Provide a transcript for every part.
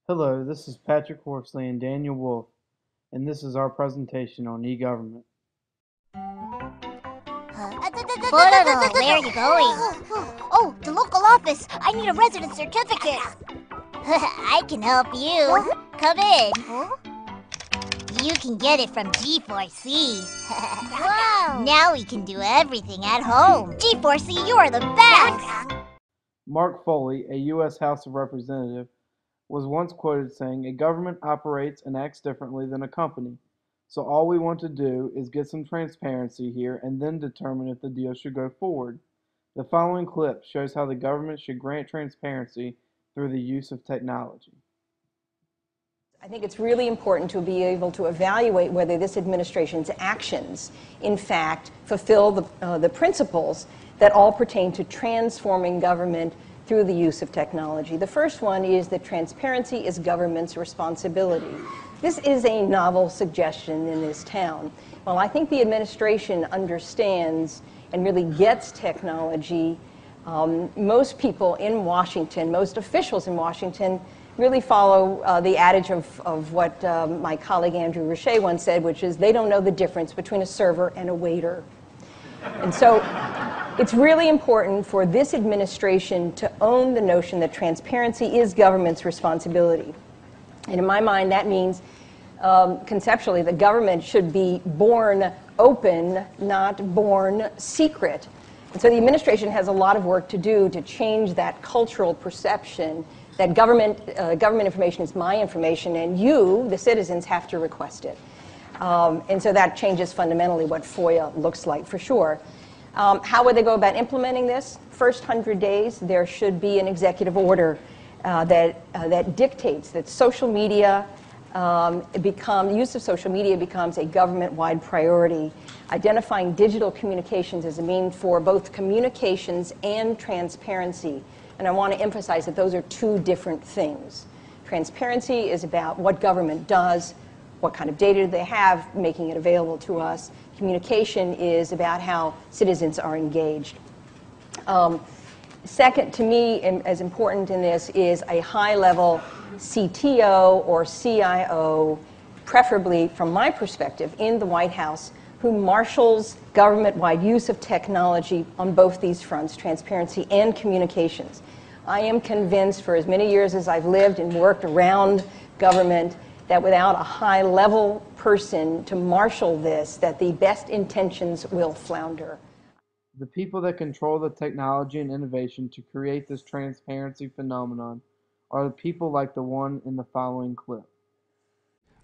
Hello, this is Patrick Horsley and Daniel Wolf, and this is our presentation on e-government. Portal, where are you going? Oh, the local office. I need a resident certificate. I can help you. Come in. Huh? You can get it from G4C. Wow. Now we can do everything at home. G4C, you are the best! Mark Foley, a U.S. House of Representative, was once quoted saying, "A government operates and acts differently than a company. So all we want to do is get some transparency here and then determine if the deal should go forward." The following clip shows how the government should grant transparency through the use of technology. I think it's really important to be able to evaluate whether this administration's actions, in fact, fulfill the principles that all pertain to transforming government through the use of technology. The first one is that transparency is government's responsibility. This is a novel suggestion in this town. While I think the administration understands and really gets technology, most people in Washington, most officials in Washington, really follow the adage of what my colleague Andrew Richet once said, which is they don't know the difference between a server and a waiter. And so it's really important for this administration to own the notion that transparency is government's responsibility. And in my mind, that means conceptually that government should be born open, not born secret. And so the administration has a lot of work to do to change that cultural perception that government information is my information, and you, the citizens, have to request it. And so that changes fundamentally what FOIA looks like, for sure. How would they go about implementing this? First 100 days, there should be an executive order that dictates that social media the use of social media becomes a government-wide priority, identifying digital communications as a means for both communications and transparency. And I want to emphasize that those are two different things. Transparency is about what government does, what kind of data they have, making it available to us. Communication is about how citizens are engaged. Second, to me, as important in this, is a high-level CTO or CIO, preferably from my perspective, in the White House, who marshals government-wide use of technology on both these fronts, transparency and communications. I am convinced, for as many years as I've lived and worked around government, that without a high-level person to marshal this, that the best intentions will flounder. The people that control the technology and innovation to create this transparency phenomenon are the people like the one in the following clip.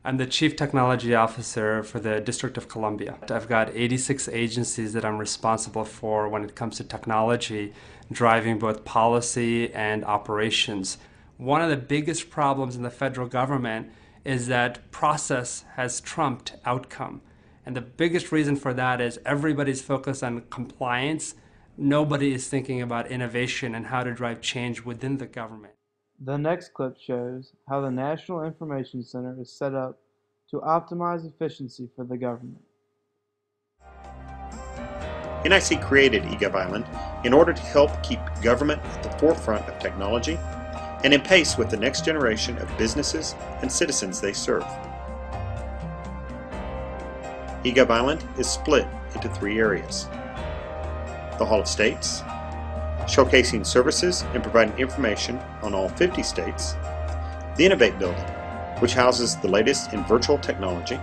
I'm the Chief Technology Officer for the District of Columbia. I've got 86 agencies that I'm responsible for when it comes to technology, driving both policy and operations. One of the biggest problems in the federal government is that process has trumped outcome. And the biggest reason for that is everybody's focused on compliance. Nobody is thinking about innovation and how to drive change within the government. The next clip shows how the National Information Center is set up to optimize efficiency for the government. NIC created eGovIsland in order to help keep government at the forefront of technology and in pace with the next generation of businesses and citizens they serve. eGovIsland is split into 3 areas: the Hall of States, showcasing services and providing information on all 50 states; the Innovate Building, which houses the latest in virtual technology;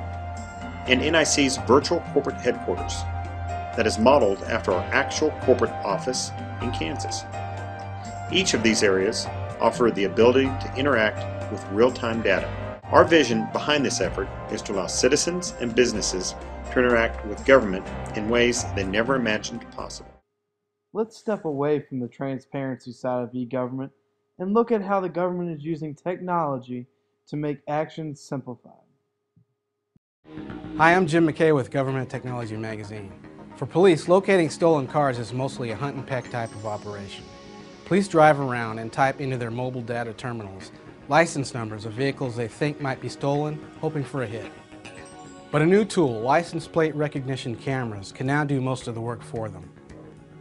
and NIC's virtual corporate headquarters that is modeled after our actual corporate office in Kansas. Each of these areas offer the ability to interact with real-time data. Our vision behind this effort is to allow citizens and businesses to interact with government in ways they never imagined possible. Let's step away from the transparency side of e-government and look at how the government is using technology to make actions simplified. Hi, I'm Jim McKay with Government Technology Magazine. For police, locating stolen cars is mostly a hunt and peck type of operation. Police drive around and type into their mobile data terminals license numbers of vehicles they think might be stolen, hoping for a hit. But a new tool, license plate recognition cameras, can now do most of the work for them.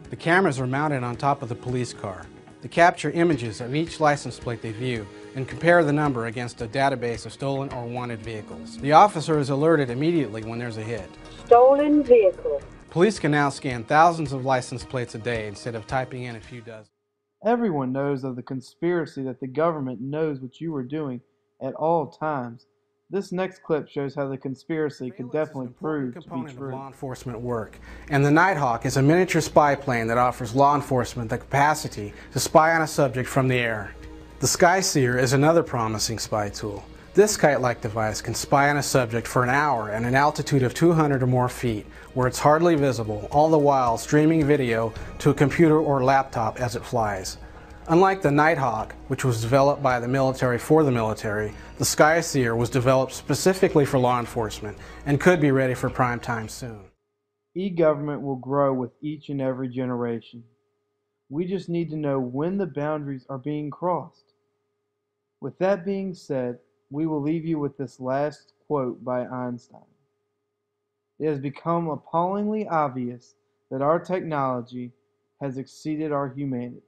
The cameras are mounted on top of the police car. to capture images of each license plate they view and compare the number against a database of stolen or wanted vehicles. The officer is alerted immediately when there's a hit. Stolen vehicle. Police can now scan thousands of license plates a day instead of typing in a few dozen. Everyone knows of the conspiracy that the government knows what you are doing at all times. This next clip shows how the conspiracy could definitely prove to be Component of true. law enforcement work, and the Nighthawk is a miniature spy plane that offers law enforcement the capacity to spy on a subject from the air. The Skyseer is another promising spy tool. This kite-like device can spy on a subject for an hour at an altitude of 200 or more feet, where it's hardly visible, all the while streaming video to a computer or laptop as it flies. Unlike the Nighthawk, which was developed by the military for the military, the Skyseer was developed specifically for law enforcement and could be ready for prime time soon. E-government will grow with each and every generation. We just need to know when the boundaries are being crossed. With that being said, we will leave you with this last quote by Einstein. It has become appallingly obvious that our technology has exceeded our humanity.